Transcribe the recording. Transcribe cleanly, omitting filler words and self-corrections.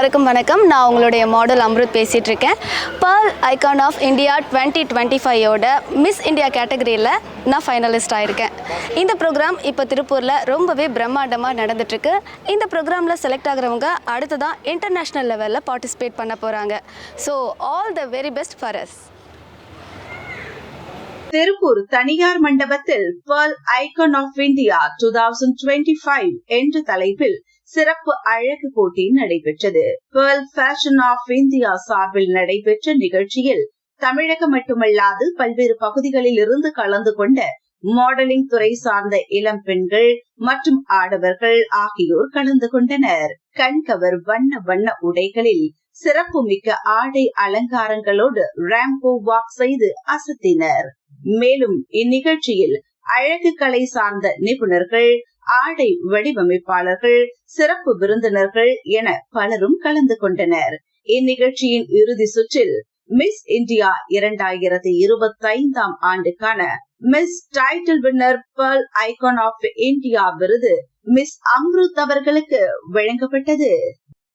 எல்லாருக்கும் வணக்கம். நான் உங்களுடைய மாடல் அம்ருத் பேசிகிட்டு இருக்கேன். Pearl Icon of India 2025 miss India கேட்டகரியில் நான் ஃபைனலிஸ்ட் ஆகிருக்கேன். இந்த ப்ரோக்ராம் இப்போ திருப்பூரில் ரொம்பவே பிரம்மாண்டமாக நடந்துட்டுருக்கு. இந்த ப்ரோக்ராமில் செலக்ட் ஆகிறவங்க அடுத்ததான் இன்டர்நேஷ்னல் லெவலில் பார்ட்டிசிபேட் பண்ண போகிறாங்க. So all the very best for us. Tiruppur தனியார் மண்டபத்தில் Pearl Icon of India 2025 என்ற தலைப்பில் சிறப்பு அழகு போட்டி நடைபெற்றது. Pearl Fashion of India சார்பில் நடைபெற்ற நிகழ்ச்சியில் தமிழகம் மட்டுமல்லாது பல்வேறு பகுதிகளில் இருந்து கலந்து கொண்ட மாடலிங் துறை சார்ந்த இளம் பெண்கள் மற்றும் ஆடவர்கள் ஆகியோர் கலந்து கொண்டனர். கண்கவர் வண்ண வண்ண உடைகளில் சிறப்பு மிக்க ஆடை அலங்காரங்களோடு ராம்போ வாக் செய்து அசத்தினர். மேலும் இந்நிகழ்ச்சியில் அழகு கலை சார்ந்த நிபுணர்கள், ஆடை வடிவமைப்பாளர்கள், சிறப்பு விருந்தினர்கள் என பலரும் கலந்து கொண்டனர். இந்நிகழ்ச்சியின் இறுதி சுற்றில் மிஸ் இந்தியா 2025 ஆண்டுக்கான miss title winner Pearl Icon of India விருது மிஸ் அம்ருத் அவர்களுக்கு வழங்கப்பட்டது.